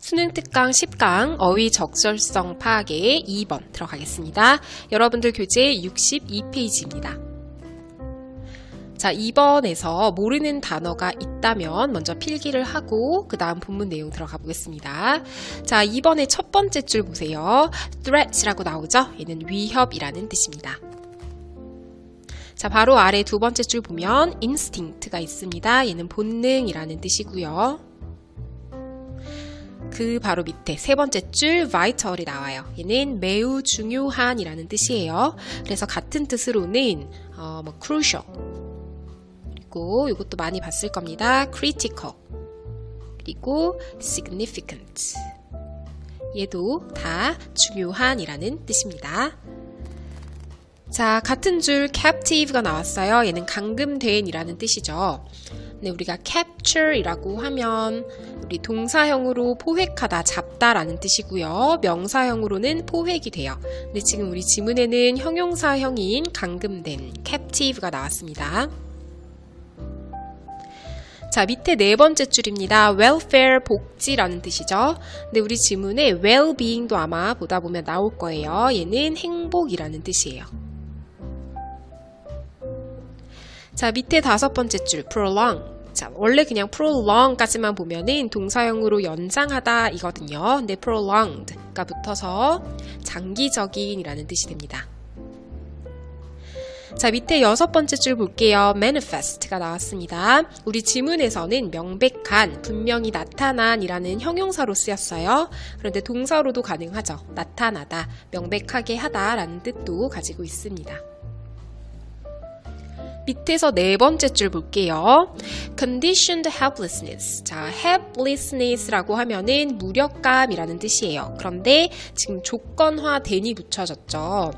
수능 특강 10강 어휘 적절성 파악의 2번 들어가겠습니다. 여러분들 교재 62페이지입니다. 자, 2번에서 모르는 단어가 있다면 먼저 필기를 하고 그 다음 본문 내용 들어가 보겠습니다. 자, 2번의 첫 번째 줄 보세요. threat이라고 나오죠? 얘는 위협이라는 뜻입니다. 자, 바로 아래 두 번째 줄 보면 instinct가 있습니다. 얘는 본능이라는 뜻이고요. 그 바로 밑에 세 번째 줄 vital이 나와요. 얘는 매우 중요한 이라는 뜻이에요. 그래서 같은 뜻으로는 crucial, 그리고 이것도 많이 봤을 겁니다. critical, 그리고 significant, 얘도 다 중요한 이라는 뜻입니다. 자, 같은 줄 captive가 나왔어요. 얘는 감금된 이라는 뜻이죠. 네, 우리가 capture이라고 하면 우리 동사형으로 포획하다, 잡다라는 뜻이고요. 명사형으로는 포획이 돼요. 근데 지금 우리 지문에는 형용사형인 감금된 captive가 나왔습니다. 자, 밑에 네 번째 줄입니다. welfare, 복지라는 뜻이죠. 근데 우리 지문에 well-being도 아마 보다 보면 나올 거예요. 얘는 행복이라는 뜻이에요. 자, 밑에 다섯 번째 줄 prolong. 자, 원래 그냥 prolong까지만 보면은 동사형으로 연장하다 이거든요. 근데 prolonged가 붙어서 장기적인 이라는 뜻이 됩니다. 자, 밑에 여섯 번째 줄 볼게요. manifest가 나왔습니다. 우리 지문에서는 명백한, 분명히 나타난 이라는 형용사로 쓰였어요. 그런데 동사로도 가능하죠. 나타나다, 명백하게 하다 라는 뜻도 가지고 있습니다. 밑에서 네 번째 줄 볼게요. conditioned helplessness. 자, helplessness라고 하면은 무력감이라는 뜻이에요. 그런데 지금 조건화된이 붙여졌죠.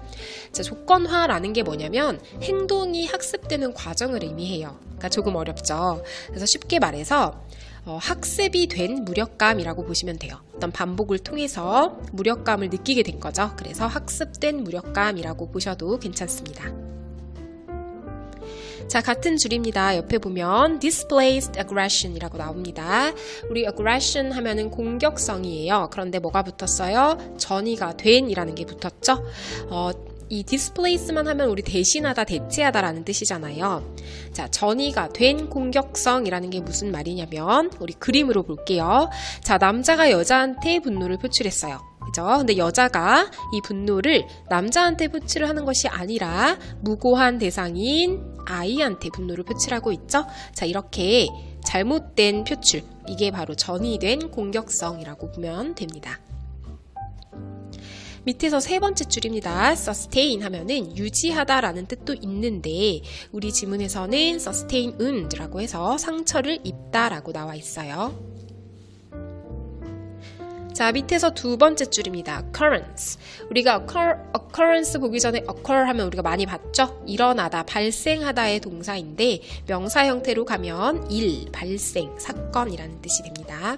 자, 조건화라는 게 뭐냐면 행동이 학습되는 과정을 의미해요. 그러니까 조금 어렵죠. 그래서 쉽게 말해서 학습이 된 무력감이라고 보시면 돼요. 어떤 반복을 통해서 무력감을 느끼게 된 거죠. 그래서 학습된 무력감이라고 보셔도 괜찮습니다. 자, 같은 줄입니다. 옆에 보면 displaced aggression이라고 나옵니다. 우리 aggression 하면은 공격성이에요. 그런데 뭐가 붙었어요? 전이가 된 이라는 게 붙었죠? 이 displace만 하면 우리 대신하다, 대체하다 라는 뜻이잖아요. 자, 전이가 된 공격성이라는 게 무슨 말이냐면 우리 그림으로 볼게요. 자, 남자가 여자한테 분노를 표출했어요. 그죠? 근데 여자가 이 분노를 남자한테 표출을 하는 것이 아니라 무고한 대상인 아이한테 분노를 표출하고 있죠? 자, 이렇게 잘못된 표출, 이게 바로 전이된 공격성이라고 보면 됩니다. 밑에서 세 번째 줄입니다. sustain 하면은 유지하다 라는 뜻도 있는데 우리 지문에서는 sustain wound라고 해서 상처를 입다 라고 나와 있어요. 자, 밑에서 두 번째 줄입니다. occurrence. 우리가 occurrence 보기 전에 occur 하면 우리가 많이 봤죠? 일어나다, 발생하다의 동사인데 명사 형태로 가면 일, 발생, 사건이라는 뜻이 됩니다.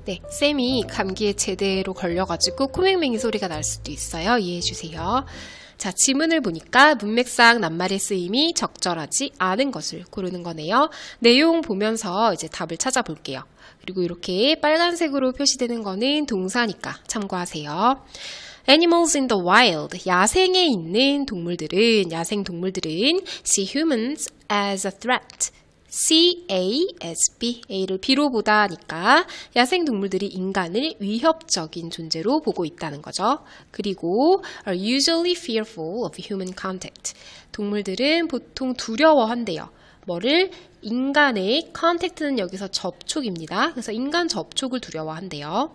네, 쌤이 감기에 제대로 걸려가지고 코맹맹이 소리가 날 수도 있어요. 이해해주세요. 자, 지문을 보니까 문맥상 낱말의 쓰임이 적절하지 않은 것을 고르는 거네요. 내용 보면서 이제 답을 찾아볼게요. 그리고 이렇게 빨간색으로 표시되는 거는 동사니까 참고하세요. Animals in the wild. 야생에 있는 동물들은, 야생 동물들은 see humans as a threat. C, A, S, B, A를 B로 보다니까 야생 동물들이 인간을 위협적인 존재로 보고 있다는 거죠. 그리고 are usually fearful of human contact. 동물들은 보통 두려워한대요. 뭐를? 인간의 contact는 여기서 접촉입니다. 그래서 인간 접촉을 두려워한대요.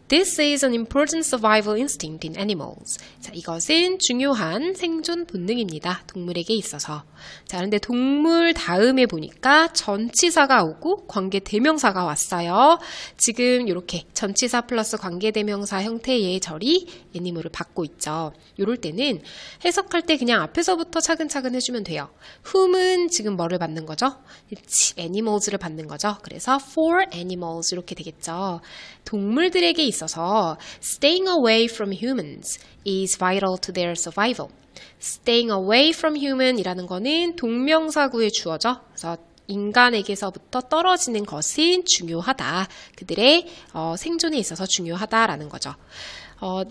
This is an important survival instinct in animals. 자, 이것은 중요한 생존 본능입니다. 동물에게 있어서. 자, 그런데 동물 다음에 보니까 전치사가 오고 관계대명사가 왔어요. 지금 이렇게 전치사 플러스 관계대명사 형태의 절이 애니멀을 받고 있죠. 이럴 때는 해석할 때 그냥 앞에서부터 차근차근 해주면 돼요. whom은 지금 뭐를 받는 거죠? animals를 받는 거죠. 그래서 for animals 이렇게 되겠죠. 동물들에게 있어서 staying away from humans is vital to their survival. staying away from human 이라는 거는 동명사구의 주어죠. 그래서 인간에게서부터 떨어지는 것은 중요하다. 그들의 생존에 있어서 중요하다라는 거죠.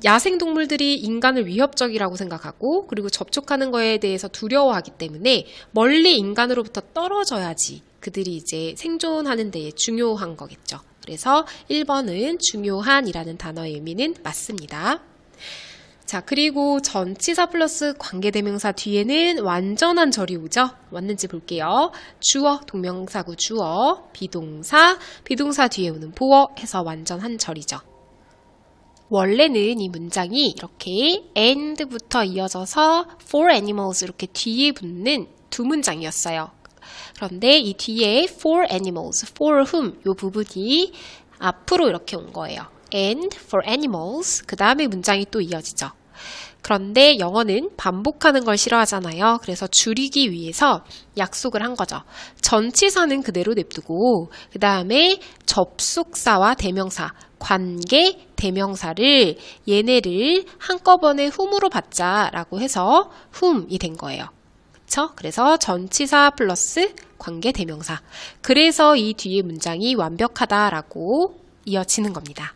야생동물들이 인간을 위협적이라고 생각하고 그리고 접촉하는 거에 대해서 두려워하기 때문에 멀리 인간으로부터 떨어져야지 그들이 이제 생존하는 데에 중요한 거겠죠. 그래서 1번은 중요한이라는 단어의 의미는 맞습니다. 자, 그리고 전치사 플러스 관계대명사 뒤에는 완전한 절이 오죠? 왔는지 볼게요. 주어, 동명사구 주어, 비동사 뒤에 오는 보어 해서 완전한 절이죠. 원래는 이 문장이 이렇게 and부터 이어져서 for animals 이렇게 뒤에 붙는 두 문장이었어요. 그런데 이 뒤에 for animals, for whom 이 부분이 앞으로 이렇게 온 거예요. and for animals 그 다음에 문장이 또 이어지죠. 그런데 영어는 반복하는 걸 싫어하잖아요. 그래서 줄이기 위해서 약속을 한 거죠. 전치사는 그대로 냅두고 그 다음에 접속사와 대명사, 관계 대명사를 얘네를 한꺼번에 whom으로 받자라고 해서 whom이 된 거예요. 그쵸? 그래서 전치사 플러스 관계 대명사. 그래서 이 뒤에 문장이 완벽하다라고 이어지는 겁니다.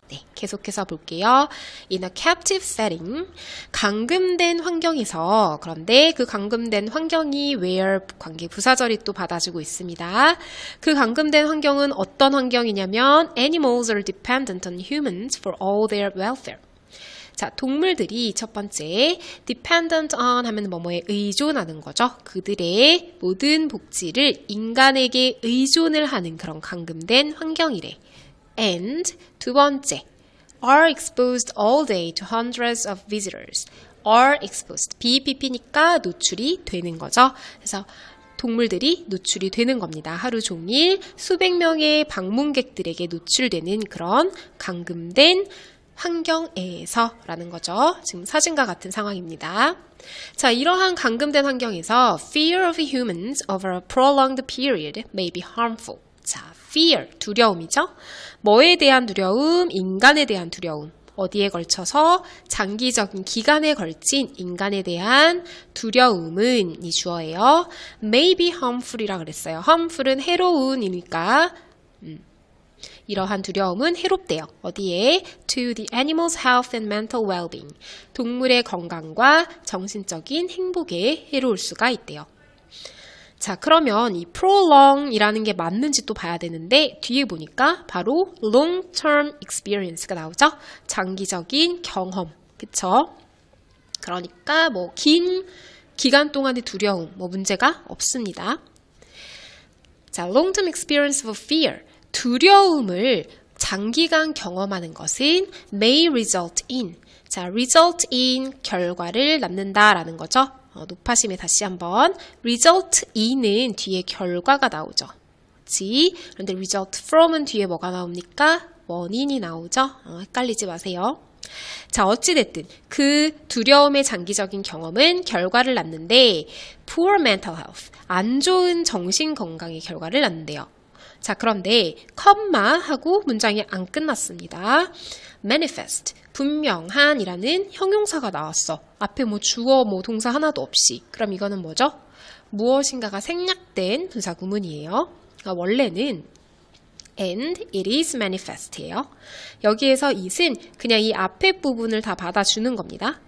네, 계속해서 볼게요. In a captive setting, 감금된 환경에서, 그런데 그 감금된 환경이 where 관계 부사절이 또 받아주고 있습니다. 그 감금된 환경은 어떤 환경이냐면 animals are dependent on humans for all their welfare. 자, 동물들이 첫 번째 dependent on 하면 뭐뭐에 의존하는 거죠. 그들의 모든 복지를 인간에게 의존을 하는 그런 감금된 환경이래. And 두 번째, are exposed all day to hundreds of visitors. are exposed. BPP니까 노출이 되는 거죠. 그래서 동물들이 노출이 되는 겁니다. 하루 종일 수백 명의 방문객들에게 노출되는 그런 감금된 환경에서라는 거죠. 지금 사진과 같은 상황입니다. 자, 이러한 감금된 환경에서 fear of humans over a prolonged period may be harmful. 자, fear, 두려움이죠. 뭐에 대한 두려움? 인간에 대한 두려움. 어디에 걸쳐서 장기적인 기간에 걸친 인간에 대한 두려움은 이 주어예요. may be harmful이라 그랬어요. harmful은 해로운이니까 이러한 두려움은 해롭대요. 어디에? to the animal's health and mental well-being. 동물의 건강과 정신적인 행복에 해로울 수가 있대요. 자, 그러면 이 prolong이라는 게 맞는지 또 봐야 되는데 뒤에 보니까 바로 long-term experience가 나오죠. 장기적인 경험, 그쵸? 그러니까 뭐 긴 기간 동안의 두려움, 뭐 문제가 없습니다. 자, long-term experience of fear, 두려움을 장기간 경험하는 것은 may result in, 자, result in 결과를 낳는다라는 거죠. 높아심에 다시 한번 result in은 뒤에 결과가 나오죠. 그렇지? 그런데 result from은 뒤에 뭐가 나옵니까? 원인이 나오죠. 헷갈리지 마세요. 자, 어찌됐든 그 두려움의 장기적인 경험은 결과를 낳는데 poor mental health, 안 좋은 정신 건강의 결과를 낳는데요. 자, 그런데 컴마 하고 문장이 안 끝났습니다. manifest, 분명한이라는 형용사가 나왔어. 앞에 뭐 주어, 뭐 동사 하나도 없이. 그럼 이거는 뭐죠? 무엇인가가 생략된 분사 구문이에요. 원래는 and it is manifest예요. 여기에서 it은 그냥 이 앞에 부분을 다 받아주는 겁니다.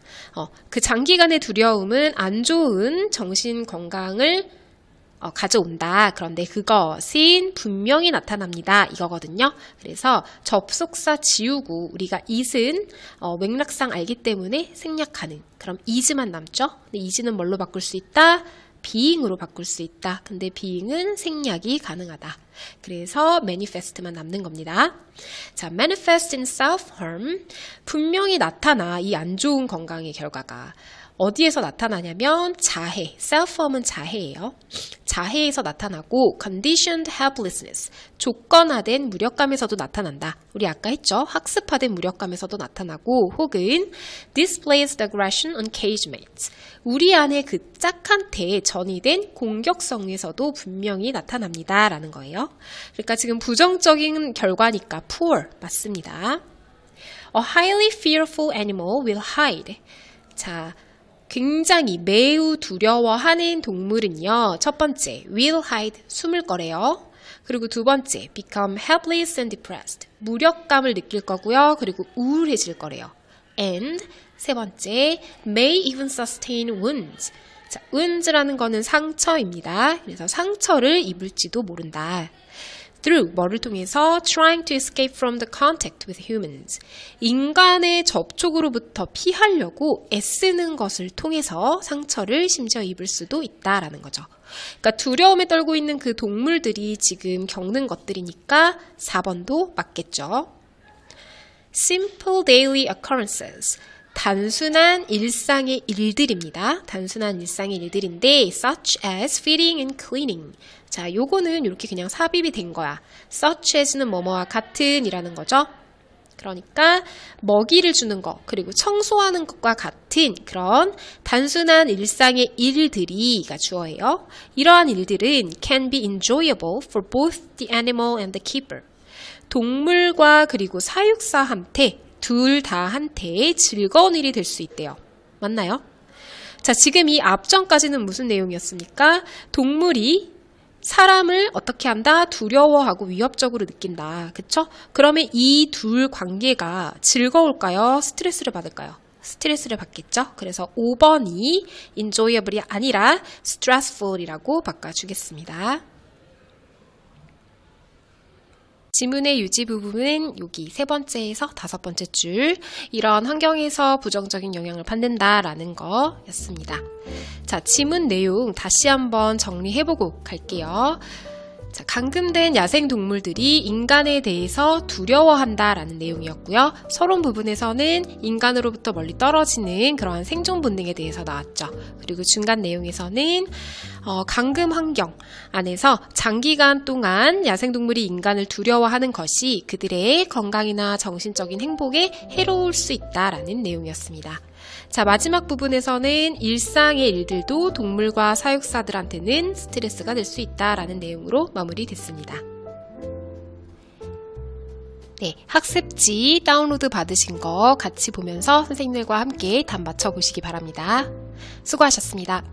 그 장기간의 두려움은 안 좋은 정신 건강을 가져온다. 그런데 그것은 분명히 나타납니다. 이거거든요. 그래서 접속사 지우고 우리가 it은 맥락상 알기 때문에 생략하는 그럼 is만 남죠. 근데 is는 뭘로 바꿀 수 있다? being으로 바꿀 수 있다. 근데 being은 생략이 가능하다. 그래서 manifest만 남는 겁니다. 자, manifest in self-harm. 분명히 나타나 이 안 좋은 건강의 결과가. 어디에서 나타나냐면 자해, self-harm은 자해예요. 자해에서 나타나고 conditioned helplessness, 조건화된 무력감에서도 나타난다. 우리 아까 했죠? 학습화된 무력감에서도 나타나고 혹은 displaced aggression on cage mates, 우리 안에 그 짝한테 전이된 공격성에서도 분명히 나타납니다. 라는 거예요. 그러니까 지금 부정적인 결과니까 poor 맞습니다. A highly fearful animal will hide. 자, 굉장히 매우 두려워하는 동물은요. 첫 번째, will hide, 숨을 거래요. 그리고 두 번째, become helpless and depressed, 무력감을 느낄 거고요. 그리고 우울해질 거래요. And 세 번째, may even sustain wounds. 자, wounds라는 거는 상처입니다. 그래서 상처를 입을지도 모른다. through, 뭐를 통해서 trying to escape from the contact with humans. 인간의 접촉으로부터 피하려고 애쓰는 것을 통해서 상처를 심지어 입을 수도 있다라는 거죠. 그러니까 두려움에 떨고 있는 그 동물들이 지금 겪는 것들이니까 4번도 맞겠죠. Simple daily occurrences. 단순한 일상의 일들입니다. 단순한 일상의 일들인데 such as feeding and cleaning. 자, 요거는 이렇게 그냥 삽입이 된 거야. such as는 뭐뭐와 같은 이라는 거죠. 그러니까 먹이를 주는 것 그리고 청소하는 것과 같은 그런 단순한 일상의 일들이가 주어예요. 이러한 일들은 can be enjoyable for both the animal and the keeper. 동물과 그리고 사육사한테 둘 다한테 즐거운 일이 될 수 있대요. 맞나요? 자, 지금 이 앞전까지는 무슨 내용이었습니까? 동물이 사람을 어떻게 한다? 두려워하고 위협적으로 느낀다. 그쵸? 그러면 이 둘 관계가 즐거울까요? 스트레스를 받을까요? 스트레스를 받겠죠? 그래서 5번이 enjoyable이 아니라 stressful이라고 바꿔주겠습니다. 지문의 유지 부분은 여기 세 번째에서 다섯 번째 줄, 이런 환경에서 부정적인 영향을 받는다라는 거였습니다. 자, 지문 내용 다시 한번 정리해보고 갈게요. 자, 감금된 야생동물들이 인간에 대해서 두려워한다라는 내용이었고요. 서론 부분에서는 인간으로부터 멀리 떨어지는 그러한 생존 본능에 대해서 나왔죠. 그리고 중간 내용에서는 감금 환경 안에서 장기간 동안 야생동물이 인간을 두려워하는 것이 그들의 건강이나 정신적인 행복에 해로울 수 있다라는 내용이었습니다. 자, 마지막 부분에서는 일상의 일들도 동물과 사육사들한테는 스트레스가 될 수 있다라는 내용으로 마무리됐습니다. 네, 학습지 다운로드 받으신 거 같이 보면서 선생님들과 함께 답 맞춰보시기 바랍니다. 수고하셨습니다.